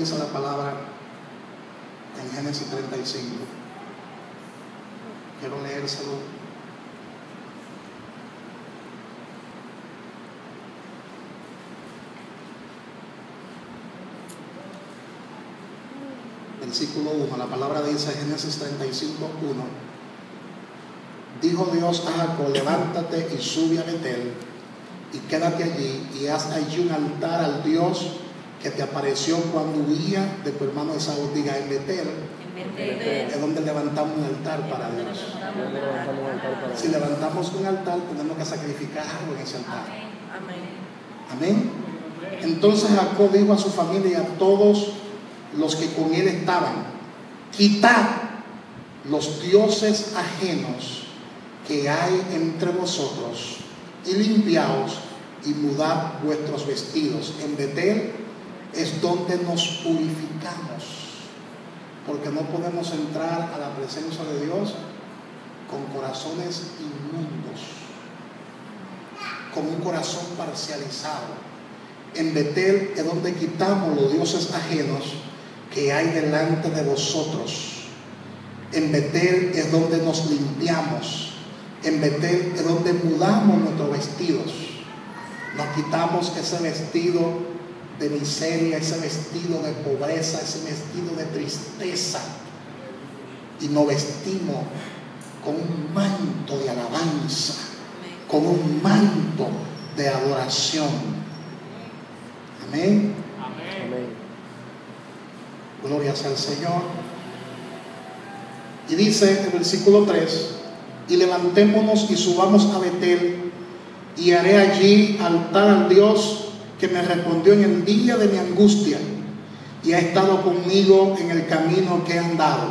dice la palabra en Génesis 35. Quiero leérselo. Versículo 1, la palabra dice, Génesis 35, 1. Dijo Dios a Jacob: levántate y sube a Betel y quédate allí y haz allí un altar al Dios que te apareció cuando huía de tu hermano Esaú. Diga, en Betel es donde levantamos un altar para Dios. Si levantamos un altar, tenemos que sacrificar algo en ese altar. Amén. Entonces Jacob dijo a su familia y a todos los que con él estaban: quitad los dioses ajenos que hay entre vosotros y limpiaos y mudad vuestros vestidos. En Betel es donde nos purificamos, porque no podemos entrar a la presencia de Dios con corazones inmundos, con un corazón parcializado. En Betel es donde quitamos los dioses ajenos que hay delante de vosotros. En Betel es donde nos limpiamos. En Betel es donde mudamos nuestros vestidos. Nos quitamos ese vestido de miseria, ese vestido de pobreza, ese vestido de tristeza, y nos vestimos con un manto de alabanza, con un manto de adoración. Amén. Amén. Gloria sea al Señor. Y dice el versículo 3: y levantémonos y subamos a Betel, y haré allí altar al Dios que me respondió en el día de mi angustia y ha estado conmigo en el camino que he andado.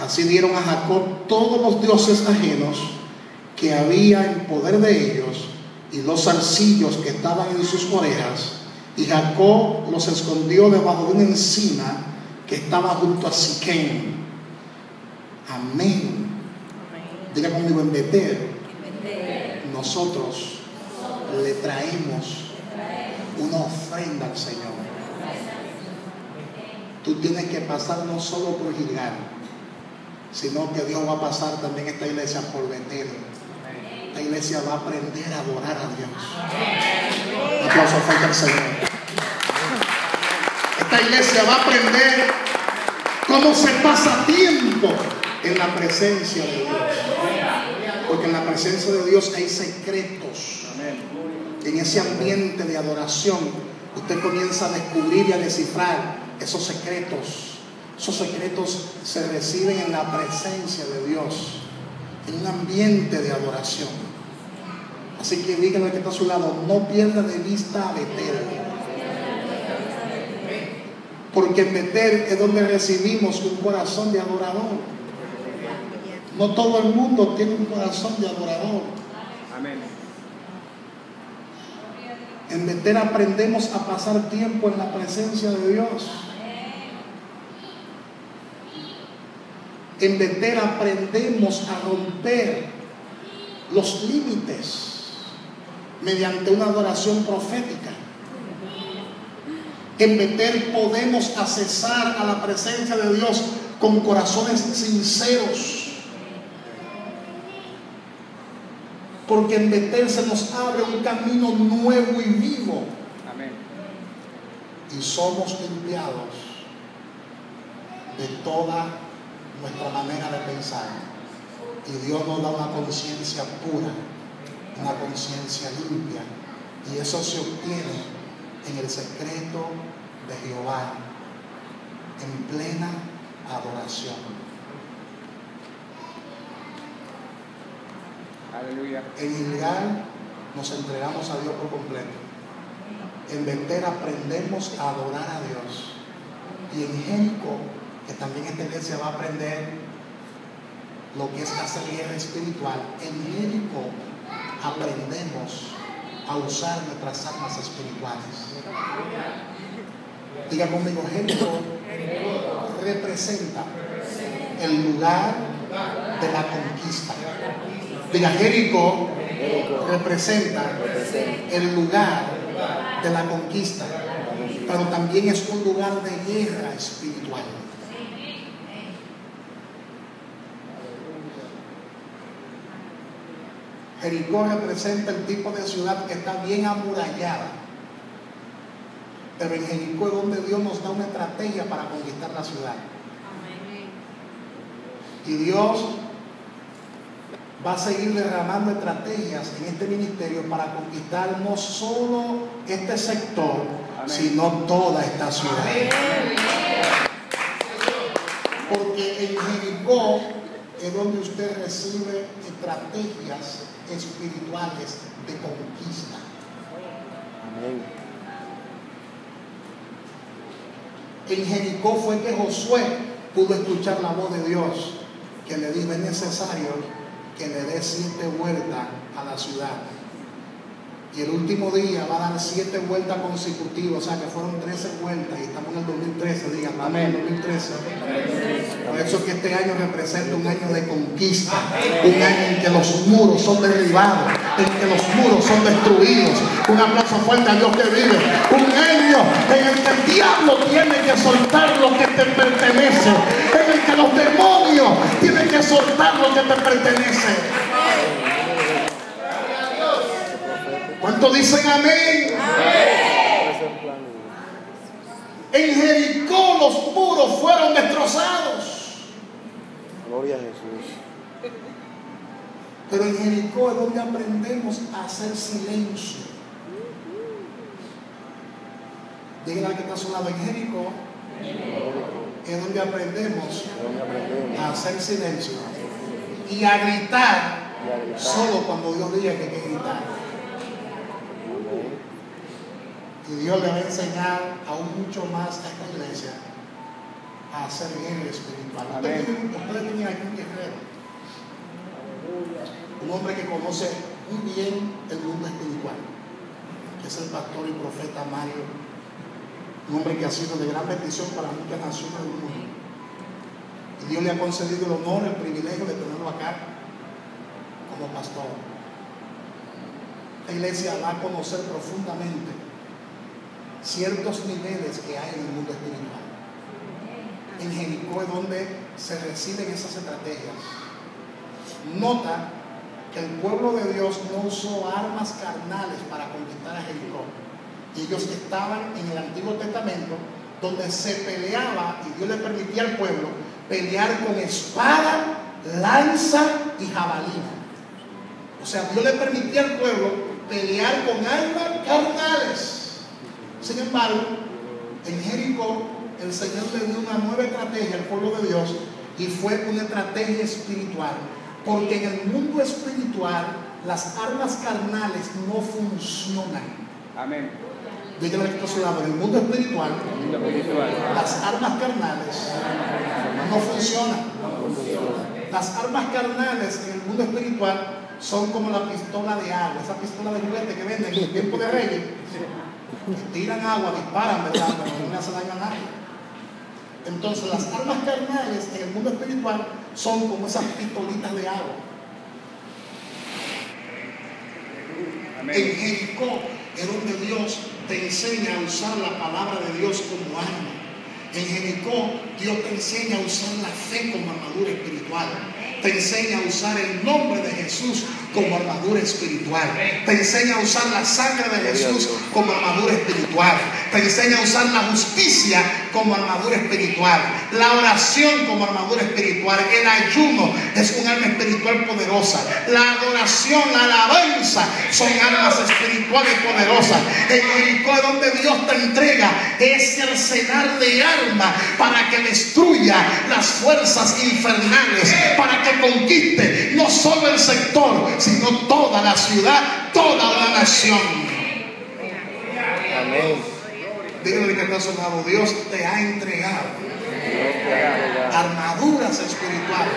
Así dieron a Jacob todos los dioses ajenos que había en poder de ellos y los zarcillos que estaban en sus orejas, y Jacob los escondió debajo de una encina que estaba junto a Siquem. Amén. Diga conmigo: en Betel nosotros le traemos una ofrenda al Señor. Tú tienes que pasar no solo por Gilgal, sino que Dios va a pasar también esta iglesia por Betel. Esta iglesia va a aprender a adorar a Dios. Un aplauso fuerte al Señor. Esta iglesia va a aprender cómo se pasa tiempo en la presencia de Dios. Porque en la presencia de Dios hay secretos. En ese ambiente de adoración, usted comienza a descubrir y a descifrar esos secretos. Esos secretos se reciben en la presencia de Dios, en un ambiente de adoración. Así que díganle al que está a su lado: no pierda de vista a Betel. Porque en Betel es donde recibimos un corazón de adorador. No todo el mundo tiene un corazón de adorador. Amén. En Betel aprendemos a pasar tiempo en la presencia de Dios. En Betel aprendemos a romper los límites mediante una adoración profética. En Betel podemos accesar a la presencia de Dios con corazones sinceros. Porque en Betel se nos abre un camino nuevo y vivo. Amén. Y somos limpiados de toda nuestra manera de pensar. Y Dios nos da una conciencia pura, una conciencia limpia. Y eso se obtiene en el secreto de Jehová, en plena adoración. Aleluya. En Gilgal nos entregamos a Dios por completo. En Betel aprendemos a adorar a Dios. Y en Jericó, que también esta iglesia va a aprender lo que es hacer guerra espiritual, en Jericó aprendemos a usar nuestras armas espirituales. Diga conmigo: Jericó representa el lugar de la conquista. Diga: Jericó representa el lugar de la conquista. pero también es un lugar de guerra espiritual. Jericó representa el tipo de ciudad que está bien amurallada, pero en Jericó es donde Dios nos da una estrategia para conquistar la ciudad. Y Dios va a seguir derramando estrategias en este ministerio para conquistar no solo este sector, sino toda esta ciudad. Porque en Jericó es donde usted recibe estrategias espirituales de conquista. En Jericó fue que Josué pudo escuchar la voz de Dios, que le dijo: es necesario que le dé 7 vueltas a la ciudad. Y el último día va a dar 7 vueltas consecutivas, o sea que fueron 13 vueltas, y estamos en el 2013, digan, estamos en el 2013. Por eso que este año representa un año de conquista, un año en que los muros son derribados, en que los muros son destruidos. Un aplauso fuerte a Dios que vive. Un año en el que el diablo tiene que soltar lo que te pertenece, en el que los demonios tienen que soltar lo que te pertenece. ¿Cuántos dicen amén? En Jericó los muros fueron destrozados. Gloria a Jesús. Pero en Jericó es donde aprendemos a hacer silencio. Díganle al que está a su lado: en Jericó es donde aprendemos a hacer silencio y a gritar solo cuando Dios diga que hay que gritar. Y Dios le va a enseñar aún mucho más a esta iglesia a hacer guerra espiritual. Ustedes tienen aquí un guerrero, un hombre que conoce muy bien el mundo espiritual, que es el pastor y profeta Mario, un hombre que ha sido de gran bendición para muchas naciones del mundo. Y Dios le ha concedido el honor, el privilegio de tenerlo acá como pastor. La iglesia va a conocer profundamente ciertos niveles que hay en el mundo espiritual. En Jericó es donde se reciben esas estrategias. Nota que el pueblo de Dios no usó armas carnales para conquistar a Jericó. Ellos estaban en el Antiguo Testamento, donde se peleaba, y Dios le permitía al pueblo pelear con espada, lanza y jabalina. O sea, Dios le permitía al pueblo pelear con armas carnales. Sin embargo, en Jericó el Señor le dio una nueva estrategia al pueblo de Dios, y fue una estrategia espiritual. Porque en el mundo espiritual las armas carnales no funcionan. Amén. Díganle que está a su lado: en el mundo espiritual las armas carnales no funcionan. Las armas carnales en el mundo espiritual son como la pistola de agua, esa pistola de juguete que venden en el tiempo de Reyes. Tiran agua, disparan, ¿verdad? Pero no le hace daño a nadie. Entonces las armas carnales en el mundo espiritual son como esas pistolitas de agua. Amén. En Jericó es donde Dios te enseña a usar la palabra de Dios como arma. En Jericó Dios te enseña a usar la fe como armadura espiritual. Te enseña a usar el nombre de Jesús como armadura espiritual. Te enseña a usar la sangre de Jesús como armadura espiritual. Te enseña a usar la justicia como armadura espiritual. La oración como armadura espiritual. El ayuno es un arma espiritual poderosa. La adoración, la alabanza son armas espirituales poderosas. En Jericó es donde Dios te entrega ese arsenal de armas para que destruya las fuerzas infernales, para que conquiste no solo el sector, sino toda la ciudad, toda la nación. Amén. Dígale que está a su lado: Dios te ha entregado armaduras espirituales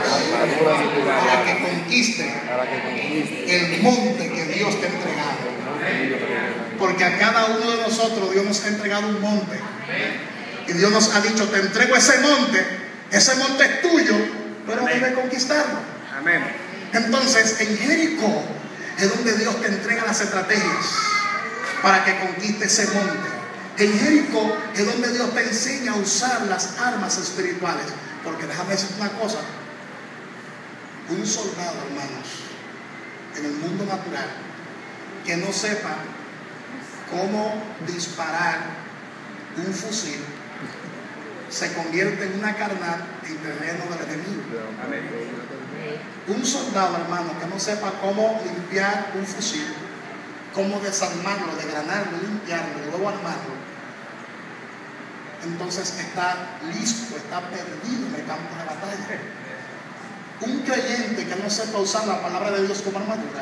para que conquiste el monte que Dios te ha entregado. Porque a cada uno de nosotros Dios nos ha entregado un monte, y Dios nos ha dicho: te entrego ese monte es tuyo, pero debes conquistarlo. Amén. Entonces en Jericó es donde Dios te entrega las estrategias para que conquiste ese monte. En Jericó es donde Dios te enseña a usar las armas espirituales. Porque déjame decirte una cosa. Un soldado, hermanos, en el mundo natural, que no sepa cómo disparar un fusil, se convierte en una carnal en terreno del enemigo. Un soldado, hermano, que no sepa cómo limpiar un fusil, cómo desarmarlo, desgranarlo, limpiarlo y luego armarlo, entonces está listo, está perdido en el campo de batalla. Un creyente que no sepa usar la palabra de Dios como armadura,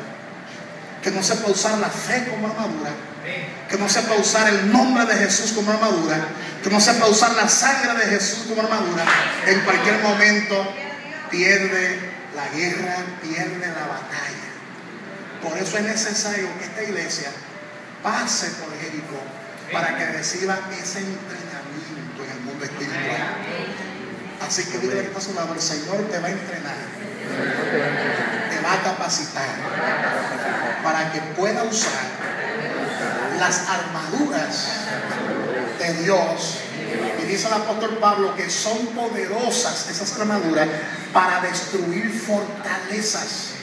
que no sepa usar la fe como armadura, que no sepa usar el nombre de Jesús como armadura, que no sepa usar la sangre de Jesús como armadura, en cualquier momento pierde la guerra, pierde la batalla. Por eso es necesario que esta iglesia pase por Jericó para que reciba ese entrenamiento en el mundo espiritual. Así que dile que está a su lado, el Señor te va a entrenar, te va a capacitar para que pueda usar las armaduras de Dios. Y dice el apóstol Pablo que son poderosas esas armaduras para destruir fortalezas.